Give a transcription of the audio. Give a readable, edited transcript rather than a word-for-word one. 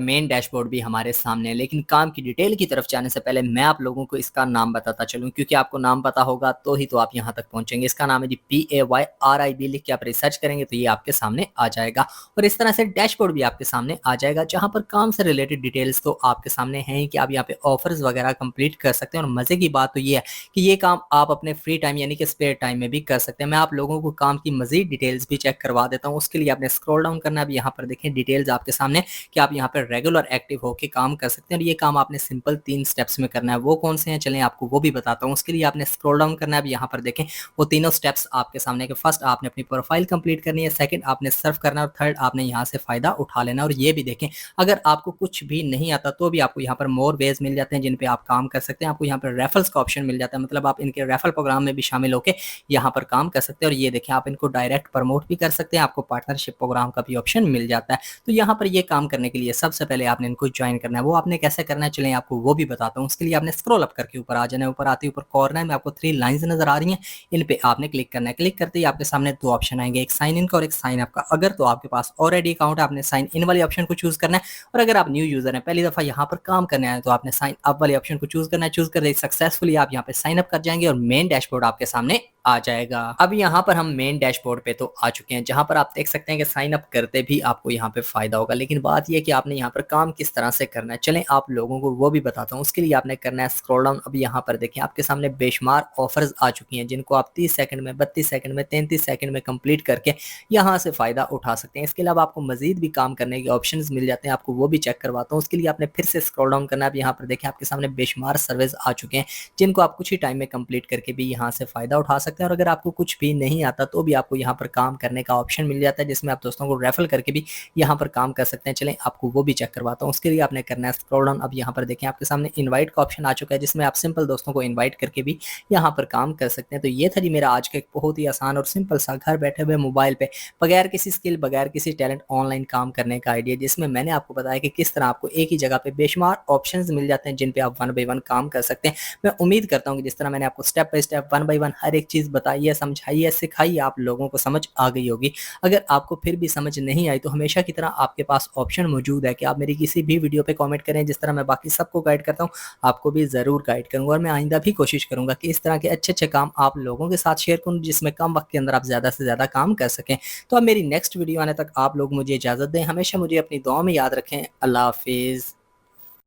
Main dashboard भी हमारे सामने है। लेकिन काम की डिटेल की तरफ जाने से पहले मैं आप लोगों को इसका नाम बताता चलूँ, क्योंकि आपको नाम पता होगा तो ही तो आप यहाँ तक पहुंचेंगे। इसका नाम है जी PAYRIB। लिख के आप रिसर्च करेंगे तो ये आपके सामने आ जाएगा और इस तरह से डैशबोर्ड भी आपके सामने आ जाएगा, जहां पर काम से रिलेटेड डिटेल्स तो आपके सामने हैं ही कि आप यहाँ पे ऑफर्स वगैरह कंप्लीट कर सकते हैं। और मजे की बात तो ये है कि ये काम आप अपने फ्री टाइम यानी कि स्पेयर टाइम में भी कर सकते हैं। मैं आप लोगों को काम की मजीद डिटेल्स भी चेक करवा देता हूँ। उसके लिए आपने स्क्रॉल डाउन करना है। अब यहाँ पर देखें डिटेल्स आपके सामने कि आप यहाँ पर रेगुलर एक्टिव होकर काम कर सकते हैं। और ये काम आपने सिंपल 3 स्टेप्स में करना है। वो कौन से हैं चलें आपको वो भी बताता हूँ। उसके लिए आपने स्क्रॉल डाउन करना है। अब यहाँ पर देखें वो तीनों स्टेप्स आपके सामने के फर्स्ट आपने अपनी प्रोफाइल कंप्लीट करनी है, सेकंड आपने सर्व करना है और थर्ड आपने यहाँ से फायदा उठा लेना। और ये भी देखें अगर आपको कुछ भी नहीं आता तो भी आपको यहाँ पर मोर वेज मिल जाते हैं जिन पे आप काम कर सकते हैं। आपको यहाँ पर रेफरल्स का ऑप्शन मिल जाता है, मतलब आप इनके रेफरल प्रोग्राम में भी शामिल होकर यहाँ पर काम कर सकते हैं। और ये देखें आप इनको डायरेक्ट प्रमोट भी कर सकते हैं, आपको पार्टनरशिप प्रोग्राम का भी ऑप्शन मिल जाता है। तो यहाँ पर ये काम करने के लिए सबसे पहले आपने इनको ज्वाइन करना है। वो आपने कैसे करना है चलें आपको वो भी बताता हूँ। उसके लिए आपने स्क्रॉल अप करके ऊपर आ जाना है। ऊपर आते ऊपर कॉर्नर में आपको 3 लाइंस नजर आ रही हैं, इन पे आपने क्लिक करना है। क्लिक करते ही आपके सामने 2 ऑप्शन आएंगे, एक साइन इन का और एक साइन अप का। अगर तो आपके पास ऑलरेडी अकाउंट है आपने साइन इन वाले ऑप्शन को चूज करना है, और अगर आप न्यू यूजर हैं पहली दफा यहाँ पर काम करने आए तो आपने साइन अप वाले ऑप्शन को चूज करना है। चूज कर सक्सेसफुली आप यहाँ पे साइन अप कर जाएंगे और मेन डैशबोर्ड आपके सामने आ जाएगा। अब यहाँ पर हम मेन डैशबोर्ड पे तो आ चुके हैं, जहां पर आप देख सकते हैं कि साइन अप करते भी आपको यहाँ पे फायदा होगा। लेकिन बात यह कि आपने यहाँ पर काम किस तरह से करना है चलें आप लोगों को वो भी बताता हूँ। उसके लिए आपने करना है स्क्रॉल डाउन। अब यहाँ पर देखें आपके सामने बेशुमार ऑफर्स आ चुकी हैं जिनको आप 30 सेकंड में, 32 सेकंड में, 33 सेकंड में कंप्लीट करके यहाँ से फायदा उठा सकते हैं। इसके अलावा आपको मजीद भी काम करने के ऑप्शन मिल जाते हैं, आपको वो भी चेक करवाता हूँ। उसके लिए आपने फिर से स्क्रॉल डाउन करना है। अब यहाँ पर देखें आपके सामने बेशुमार सर्विस आ चुके हैं जिनको आप कुछ ही टाइम में कंप्लीट करके भी यहाँ से फायदा उठा सकते हैं। और अगर आपको कुछ भी नहीं आता तो भी आपको यहाँ पर काम करने का ऑप्शन मिल जाता है, जिसमें आप दोस्तों को रेफर करके भी यहाँ पर काम कर सकते हैं। चलें आपको वो भी चेक करवाता हूँ। उसके लिए आपने करना है स्क्रॉल डाउन। अब यहाँ पर देखें आपके सामने इनवाइट का ऑप्शन आ चुका है, जिसमें आप सिंपल दोस्तों को इनवाइट करके भी यहाँ पर काम कर सकते हैं। तो ये था जी मेरा आज का एक बहुत ही आसान और सिंपल सा घर बैठे हुए मोबाइल पे बगैर किसी स्किल, बगैर किसी टैलेंट ऑनलाइन काम करने का आइडिया, जिसमें मैंने आपको बताया कि किस तरह आपको एक ही जगह पे बेशुमार ऑप्शंस मिल जाते हैं जिन पे आप 1 बाय 1 काम कर सकते हैं। मैं उम्मीद करता हूँ कि जिस तरह मैंने आपको स्टेप बाय स्टेप 1 बाय 1 हर एक चीज़ बताई है, समझाई है, सिखाई है, आप लोगों को समझ आ गई होगी। अगर आपको फिर भी समझ नहीं आई तो हमेशा की तरह आपके पास ऑप्शन मौजूद है कि आप मेरी किसी भी वीडियो पे कमेंट करें। जिस तरह मैं बाकी सबको गाइड करता हूँ आपको भी ज़रूर गाइड करूँगा, और मैं आइंदा भी कोशिश करूँगा कि इस तरह के अच्छे-अच्छे काम आप लोगों के साथ शेयर करूँ, जिसमें कम वक्त के अंदर आप ज़्यादा से ज़्यादा काम कर सकें। तो अब मेरी नेक्स्ट वीडियो आने तक आप लोग मुझे इजाज़त दें। हमेशा मुझे अपनी दुआ में याद रखें। अल्लाह हाफ़िज़।